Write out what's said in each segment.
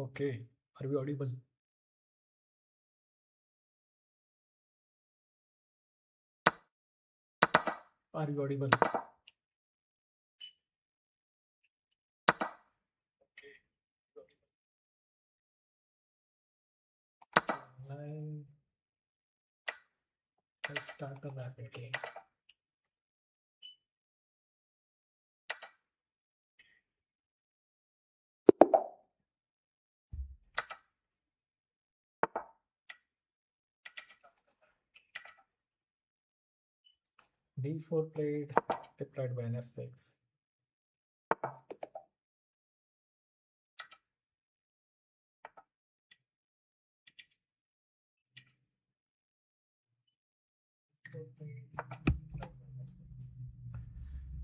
Okay, are we audible? Are you audible? Online. Let's start the rapid game. D4 played, replied by an F6.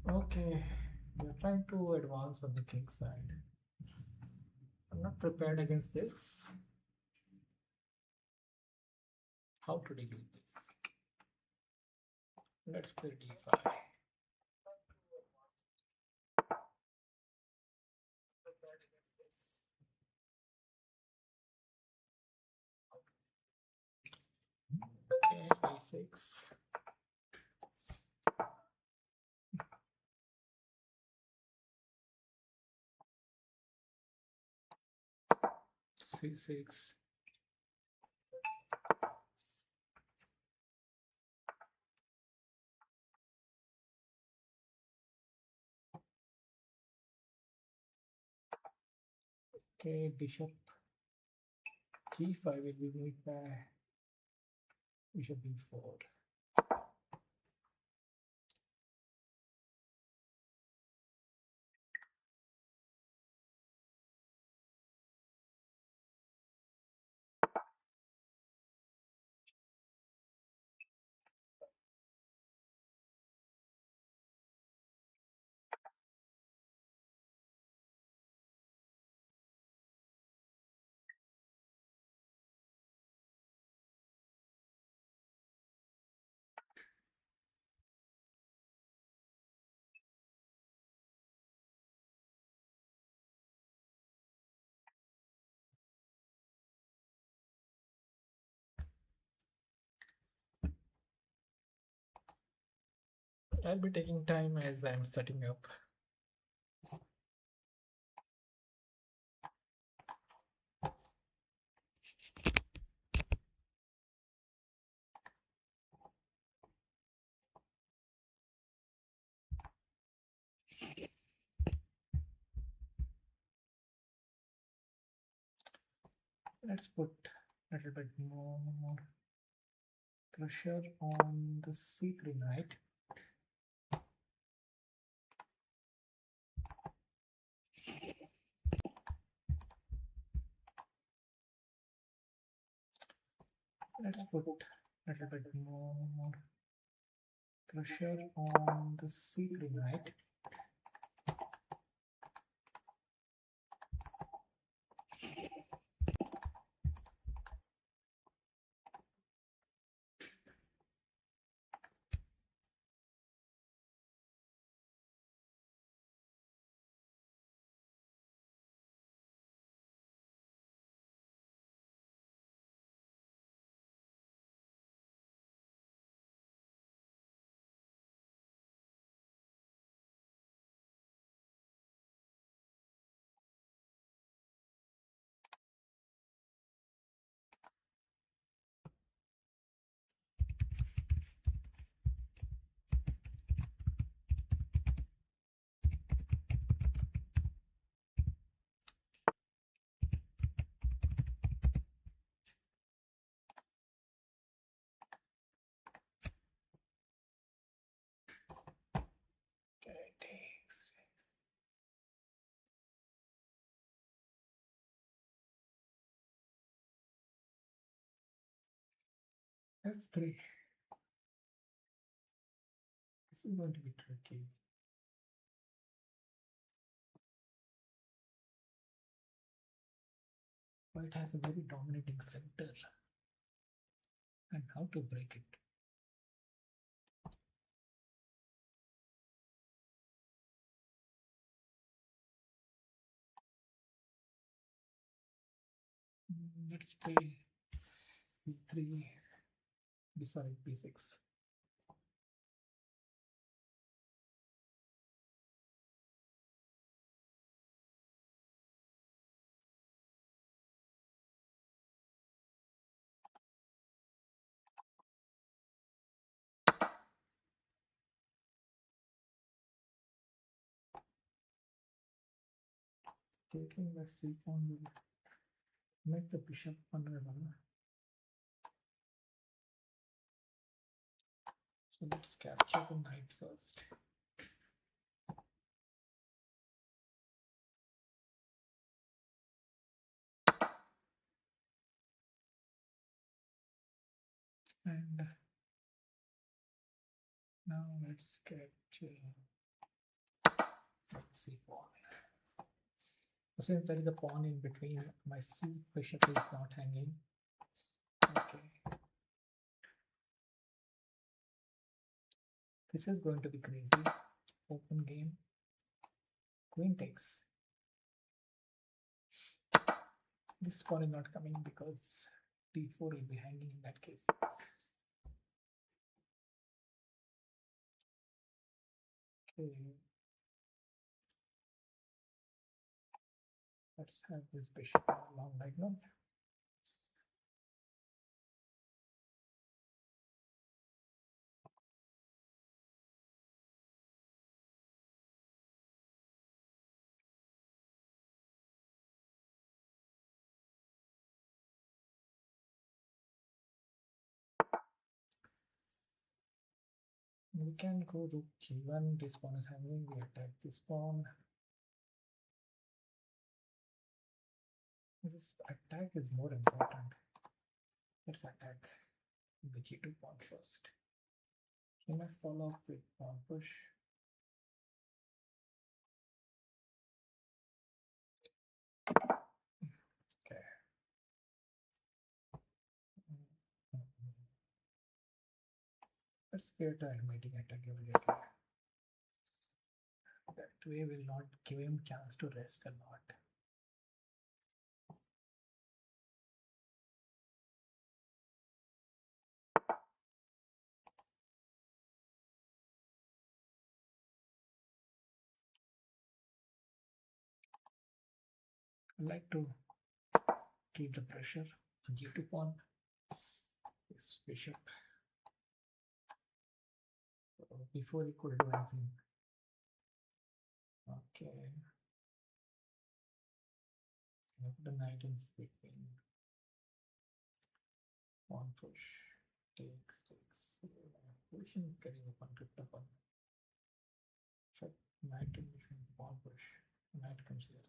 Okay, we're trying to advance on the king side. I'm not prepared against this. How to deal with this? Let's play d5. Okay, d6. C6. Okay, bishop g5 will be made by bishop b4. I'll be taking time as I'm setting up. Let's put a little bit more pressure on the c3 knight. Let's put a little bit more pressure on the c3 knight. Okay, takes f3. This is going to be tricky. White has a very dominating center, and how to break it? Let's play b3, sorry, b6. Taking the c pawn will make the bishop vulnerable. So let's capture the knight first. And now let's capture c pawn. Since there is a pawn in between, my c bishop is not hanging. Okay. This is going to be crazy. Open game. Queen takes. This pawn is not coming because d4 will be hanging in that case. Okay. Let's have this bishop on a long diagonal. We can go rook g1. This pawn is hanging. We attack this pawn. This attack is more important. Let's attack the g2 pawn first. He might follow up with pawn push. Okay. Let's create a mating attack immediately. That way will not give him chance to rest a lot. I like to keep the pressure on g2 pawn. This bishop. Before he could do anything. Okay. The knight is between. Pawn push. Takes. Position is getting open, ripped upon. So knight in between, pawn push. Knight comes here.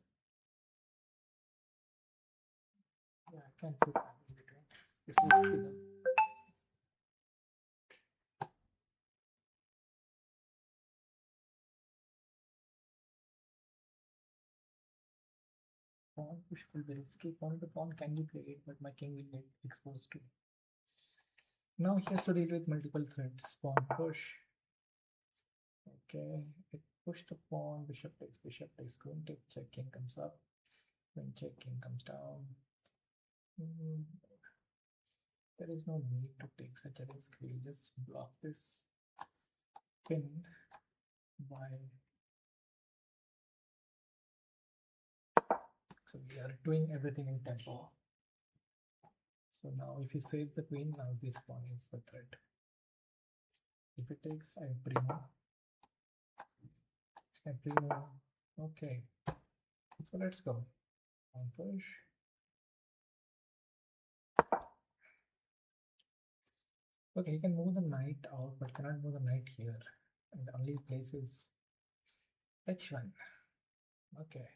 Yeah, I can put knight in between. It's risky though. Pawn push could be risky. Pawn to pawn can be played, but my king will get exposed too. Now he has to deal with multiple threats. Pawn push. Okay, it push the pawn, bishop takes, queen takes, check, king comes up. Queen check, king comes down. There is no need to take such a risk. We'll just block this pin by. So we are doing everything in tempo. So now if you save the queen, now this pawn is the threat. If it takes, I primo. Okay. So let's go. Pawn push. Okay, you can move the knight out, but cannot move the knight here. And the only place is h1. Okay,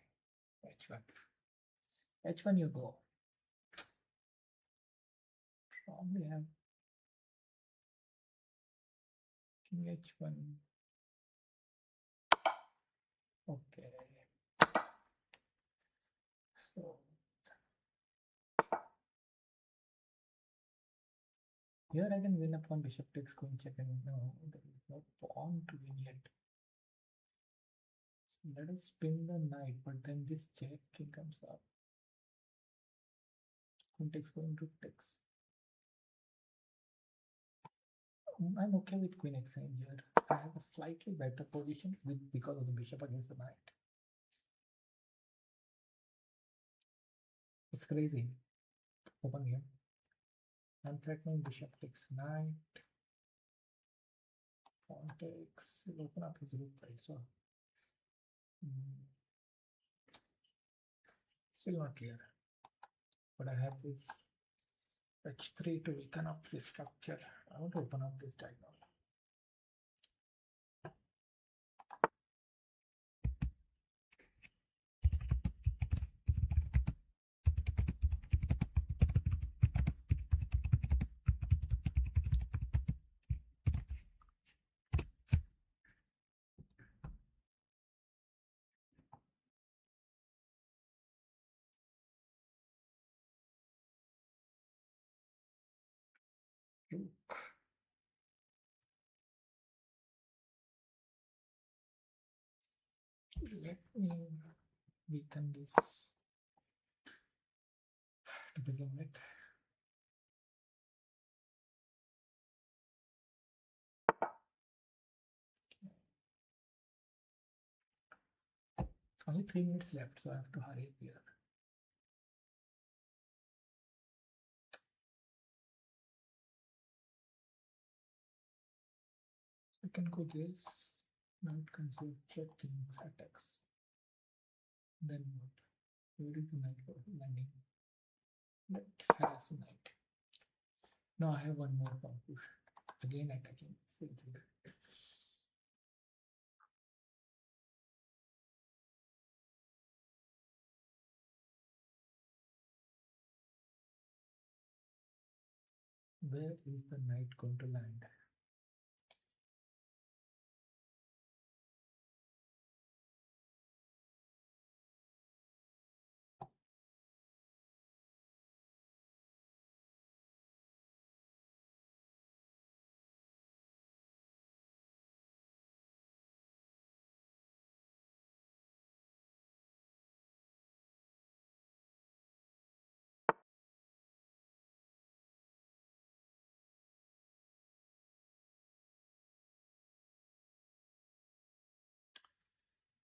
h1. h1 you go. Probably have king h1. Okay. So here I can win upon bishop takes, queen check, and no, there is no pawn to win yet. So let us spin the knight, but then this check, king comes up. Queen takes, queen rook takes. I'm okay with queen exchange here. I have a slightly better position because of the bishop against the knight. It's crazy. Open here. I'm threatening bishop takes knight. Pawn takes. He'll open up his rook file. So still not clear. But I have this h3 to weaken up this structure. I want to open up this diagonal. Rook. Let me weaken this to begin with. Only 3 minutes left, so I have to hurry up here. I can go this. Now it comes here, check kings attacks. Then what? Where is the knight landing? Let's harass the knight. Now I have one more pawn push. Again attacking. Same thing. Where is the knight going to land?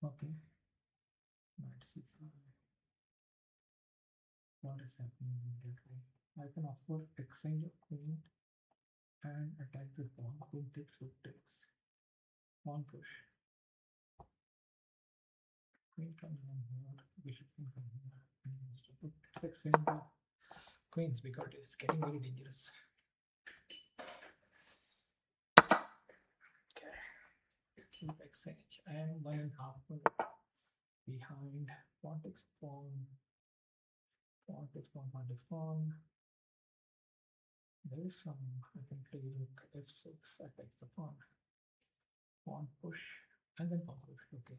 Okay. Knight c5. What is happening immediately? I can of course exchange a queen and attack the pawn. Queen takes, rook takes. Pawn push. Queen can come here. Bishop can come here. Let's exchange the queens because it's getting very dangerous. Okay. Exchange. I am 1.5 minutes behind. Pawn takes pawn. Pawn takes pawn. Pawn takes pawn. There is some. I can play rook f6. Attacks the pawn. Pawn push and then pawn push. Okay.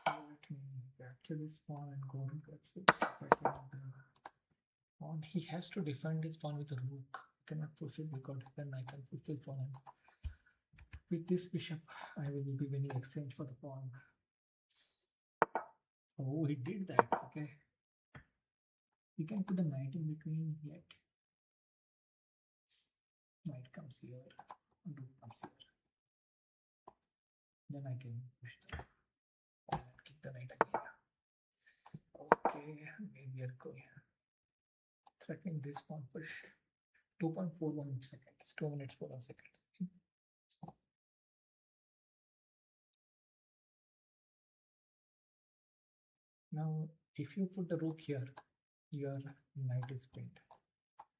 Let me capture this pawn and go rook f6. Pawn. He has to defend his pawn with a rook. Cannot push it because then I can push this pawn. With this bishop, I will be winning exchange for the pawn. Oh, he did that. Okay. We can put a knight in between yet. Knight comes here. Rook comes here. Then I can push the and kick the knight again. Okay, maybe we are going. Threatening this pawn push. 2.41 seconds. 2 minutes 41 seconds. Now, if you put the rook here, your knight is pinned.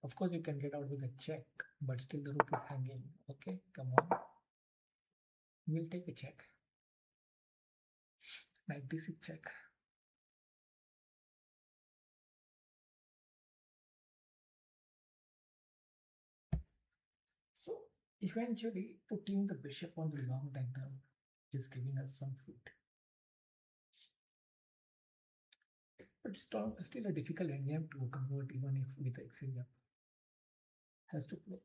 Of course, you can get out with a check, but still the rook is hanging. Okay, come on. We'll take a check. Knight d6 check. So, eventually, putting the bishop on the long diagonal is giving us some food. But still a difficult endgame to convert even if with exchange up.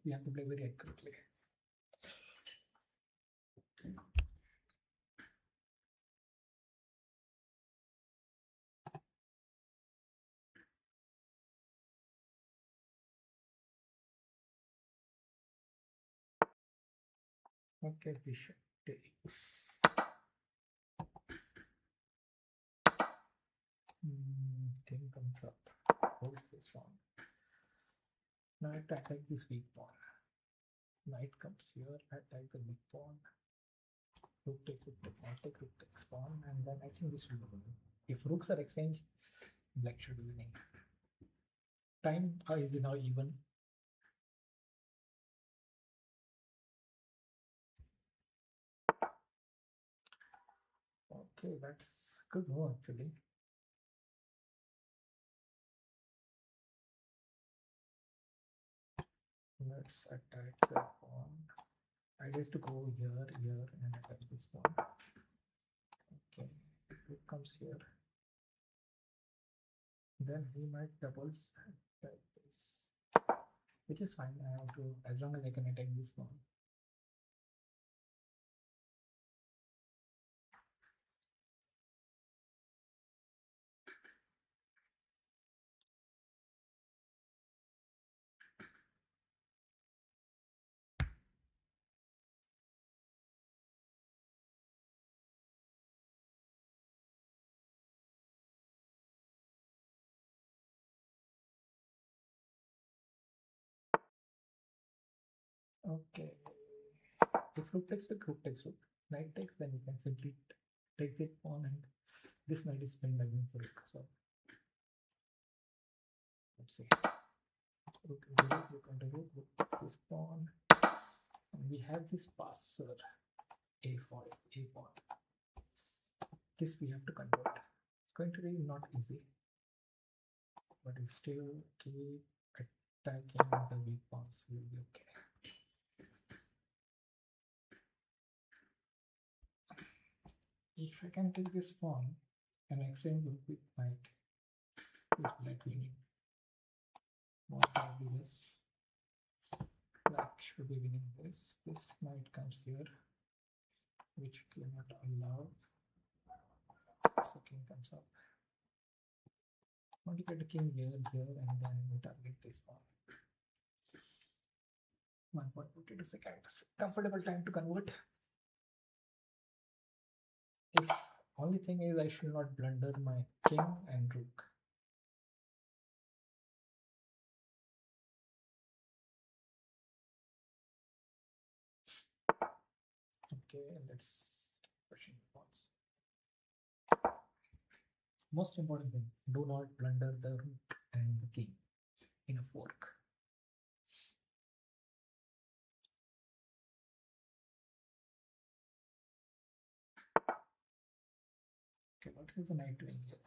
We have to play very accurately. Okay, bishop takes. King comes up. Holds this one. Now I have to attack this weak pawn. Knight comes here, attack the weak pawn. Rook take, knight take, rook takes pawn, and then I think this will be winning. If rooks are exchanged, black should be winning. Time is now even. Okay, that's good move actually. Let's attack the pawn. Idea is to go here, and attack this pawn. Okay, rook comes here. Then he might doubles attack this, which is fine. I have to, as long as I can attack this pawn. Okay. If rook takes rook takes rook. Knight takes, then you can simply take this pawn, and this knight is pinned against the rook. So let's see. Rook into rook into rook, this pawn. And we have this passer a4, a pawn. This we have to convert. It's going to be not easy, but if still keep attacking the weak pawns, we'll be okay. If I can take this pawn and exchange it with knight, is black winning? Most probably yes. Black should be winning this. This knight comes here, which we cannot allow. So king comes up. Want to get the king here, and then we target this pawn. 1.52 seconds. Comfortable time to convert. If only thing is I should not blunder my king and rook. Okay, let's pushing pawns. Most important thing, do not blunder the rook and the king in a fork. Okay, what is the knight doing here?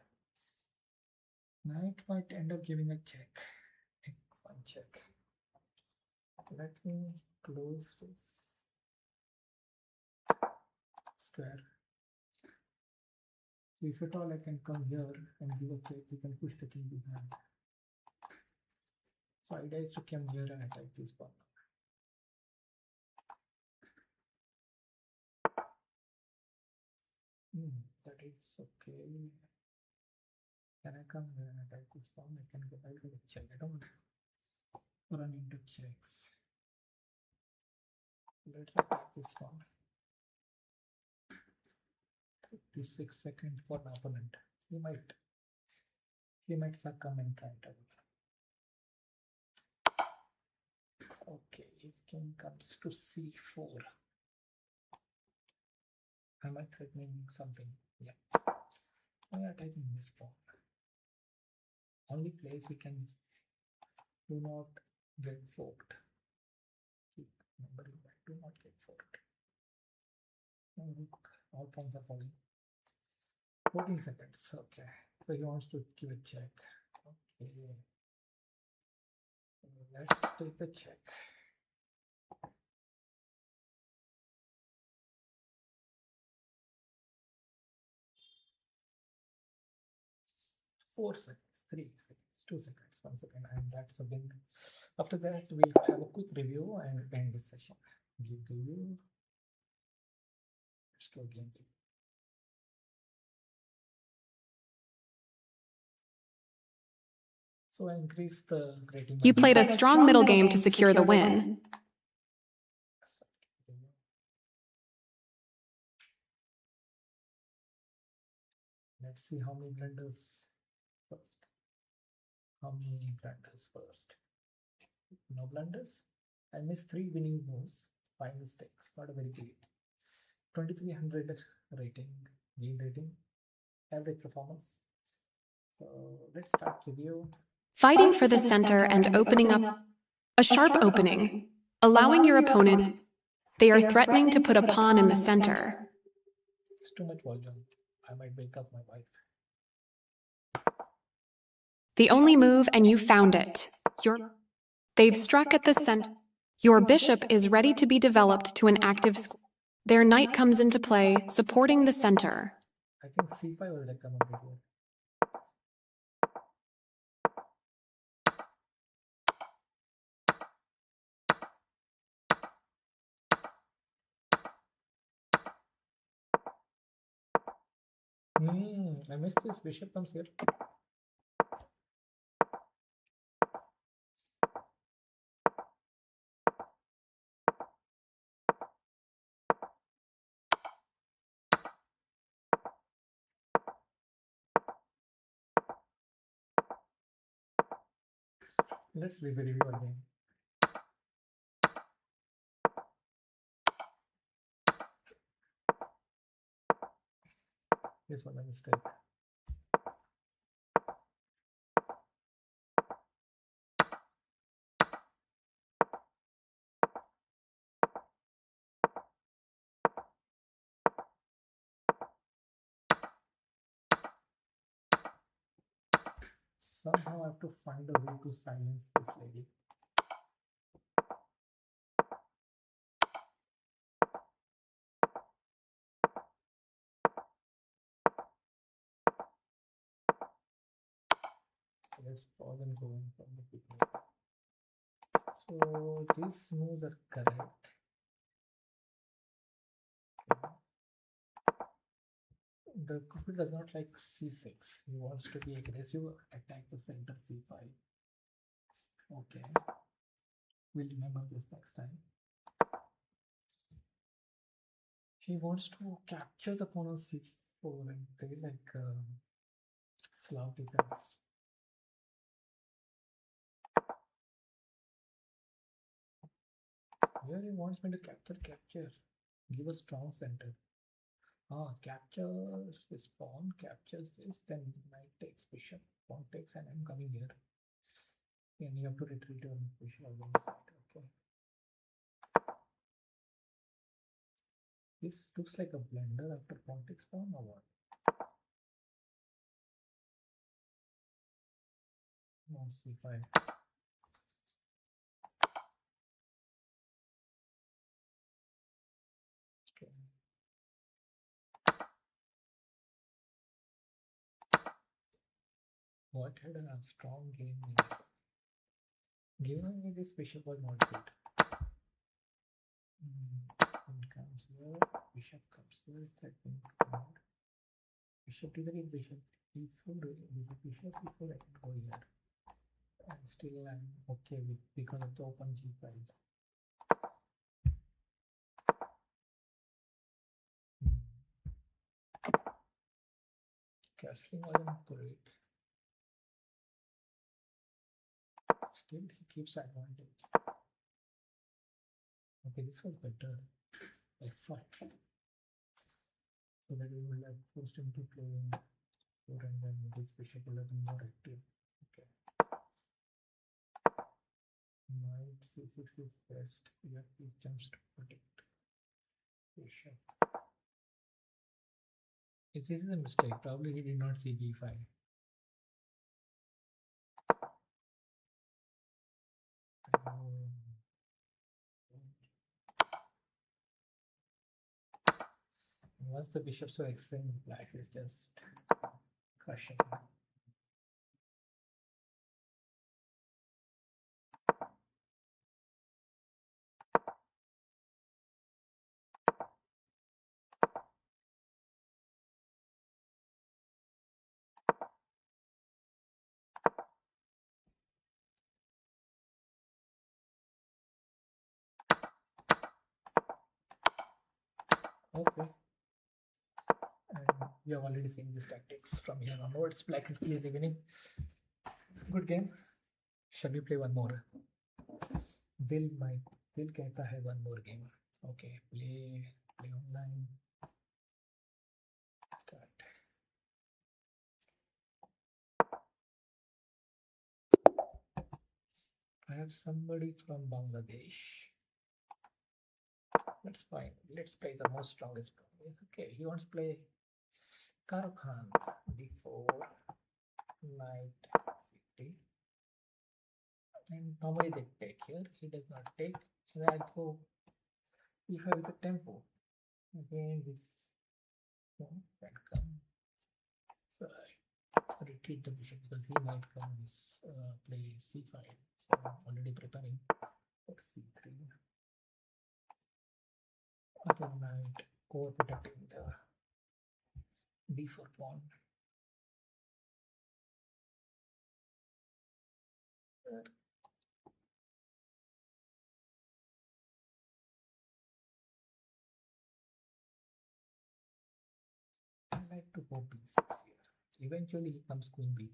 Knight might end up giving a check. One check. Let me close this square. So if at all I can come here and give a check, we can push the king behind. So idea is to come here and attack this pawn. That is okay. Can I come here and attack this pawn? I can get a check. I don't run into checks. Let's attack this pawn. 56 seconds for the opponent. He might succumb and try to. Okay, if king comes to c4, am I threatening something? Yeah. We are taking this pawn. Only place we can do not get forked. Keep remembering that. Do not get forked. No, rook, all pawns are falling. 14 seconds. Okay. So he wants to give a check. Okay. Let's take the check. 4 seconds, 3 seconds, 2 seconds, 1 second, and that's a win. After that, we'll have a quick review and end this session. Give review. Let's do a game review. So I increased the rating. You played a strong middle game to secure the win. Let's see how many blunders first. How many blunders first? No blunders. I missed 3 winning moves, 5 mistakes. Not a very great. 2300 rating, game rating, average performance. So let's start review. Fighting for the center and opening up a sharp opening, allowing your opponent. They are threatening to put a pawn in the center. It's too much volume. I might wake up my wife. The only move, and you found it. They've struck at the center. Your bishop is ready to be developed to an active square. Their knight comes into play, supporting the center. I think c5 was recommended here. I missed this. Bishop comes here. Let's leave a review again. This was a mistake. Somehow I have to find a way to silence this lady. Let's pause and go in from the beginning. So these moves are correct. The couple does not like c6. He wants to be aggressive, attack the center c5. Okay. We'll remember this next time. He wants to capture the pawn on c4 and play like Slav defense. Here he wants me to capture. Give a strong center. Captures this pawn, captures this, then knight takes bishop, pawn takes, and I'm coming here. And you have to retreat your bishop on the side. Okay. This looks like a blunder after pawn takes pawn or what? No, c5. Okay. What had a strong game here? Given me this bishop was not good. Pawn comes here, bishop comes here, threatening forward. Bishop d3, bishop e4, bishop e4, I can go here. And still I'm okay with because of the open g5. Castling wasn't great. Still he keeps advantage. Okay, this was better. f5. So that we will have forced him to play in 4 and then this bishop will have been more active. Okay. Knight c6 is best. Here he jumps to protect bishop. If this is a mistake, probably he did not see b5. Once the bishops are excellent, black is just crushing. Okay. And we have already seen these tactics. From here onwards, black is clearly winning. Good game. Shall we play one more? Will कहता है one more game. Okay, play online. Start. I have somebody from Bangladesh. That's fine. Let's play the most strongest player. Okay, he wants to play Karo Khan. D4, knight c3. And normally they take here. He does not take. And I go e5 with the tempo. Again, this can come. So I retreat the bishop because he might come this play c5. So I'm already preparing for c3. Other knight overprotecting the d4 pawn. I like to go b6 here. Eventually he comes queen b6.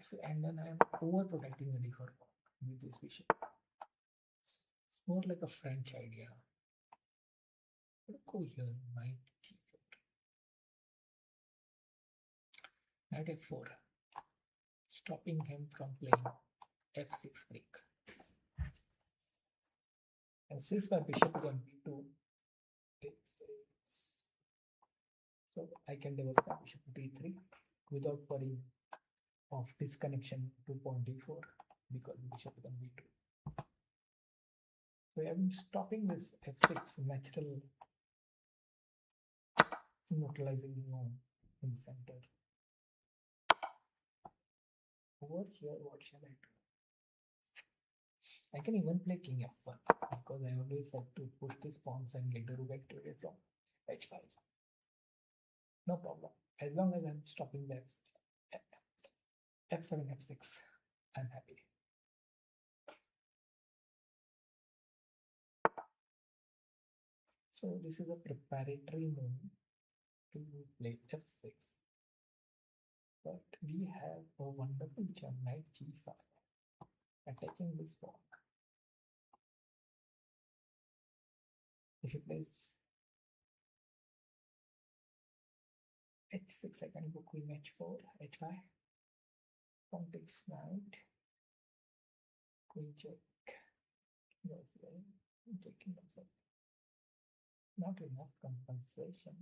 So, and then I am overprotecting the d4 pawn with this bishop. It's more like a French idea. Go here, knight g4. Knight f4. Stopping him from playing f6 break. And since my bishop is on b2, so I can develop my bishop to d3 without worrying of disconnection to pawn d4 because the bishop is on b2. So I'm stopping this f6 natural neutralizing in the center. Over here, what shall I do? I can even play king f1 because I always have to push these pawns and get the rook activated from h5. No problem. As long as I'm stopping the f7, f6, I'm happy. So this is a preparatory move to play f6. But we have a wonderful gem knight g5 attacking this pawn. If he plays h6, I can go queen h4, h5, pawn takes knight, queen check, goes there, taking also. Not enough compensation.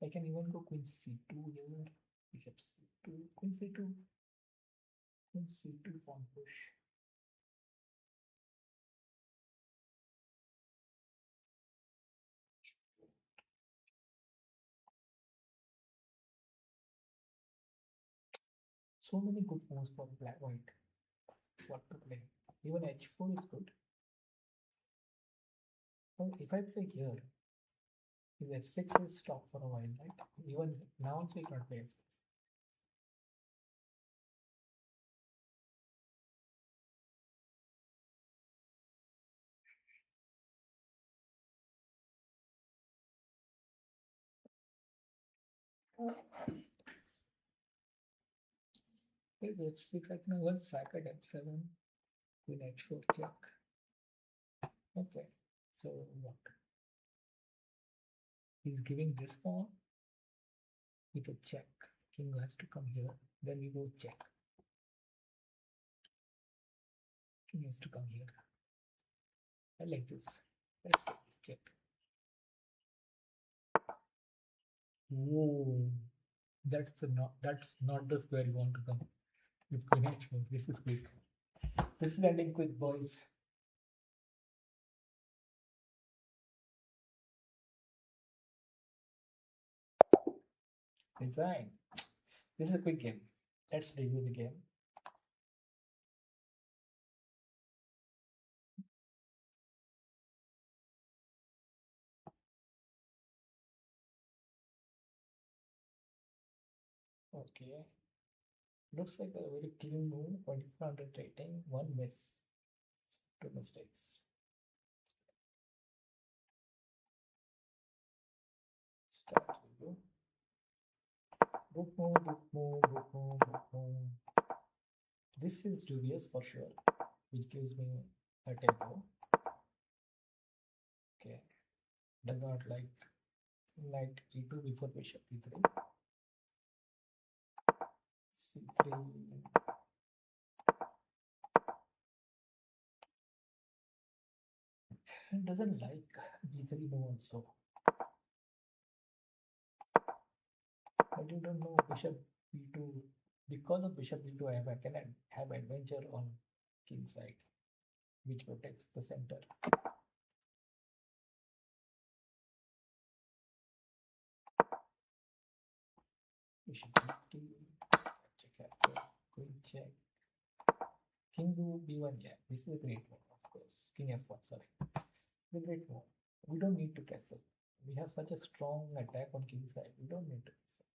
I can even go queen c2 here, bishop c2, queen c2, queen c2, pawn push. So many good moves for black white. What to play? Even h4 is good. Well, if I play here, his f6 is stopped for a while, right? Even now also he cannot play f6. With h6, I can even sack at f7, queen h4 check. Okay, so what? He's giving this pawn with a check. King has to come here. Then we go check. King has to come here. I like this. Let's take this check. Whoa, that's not the square you want to come with queen h4. This is quick. This is ending quick, boys. Design. This is a quick game. Let's review the game. Okay. Looks like a very clean move. 2400 rating, 1 miss, 2 mistakes. start. Here we go. Book move, book move, book move, book move. This is dubious for sure, which gives me a tempo. Okay, does not like knight e2 before bishop e3, c3. It doesn't like b3 move also. But you don't know bishop b2. Because of bishop b2, I can have adventure on king side, which protects the center. Bishop b3, check after, queen check, king to b1. Yeah, this is a great move, of course. King f1, sorry, the great move. We don't need to castle. We have such a strong attack on king side. We don't need to castle.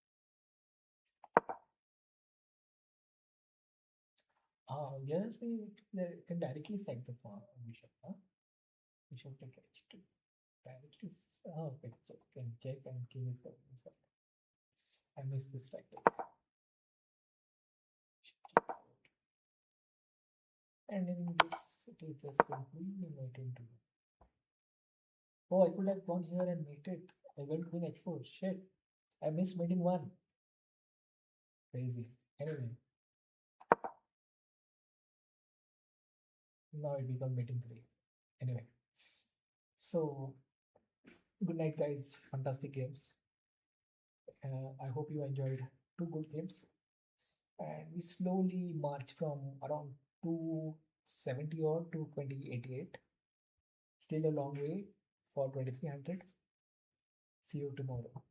Yes, we can directly sack the bishop. Huh? Bishop take h2. Directly. Okay, check and king is going inside. I missed this tactic. And in this, it is just simply mate into. Oh, I could have gone here and mated. I went queen h4. Shit. I missed mating 1. Crazy. Anyway. Now it becomes mating 3. Anyway. So, good night, guys. Fantastic games. I hope you enjoyed 2 good games. And we slowly march from around 270 or to 2088. Still a long way for 2300. See you tomorrow.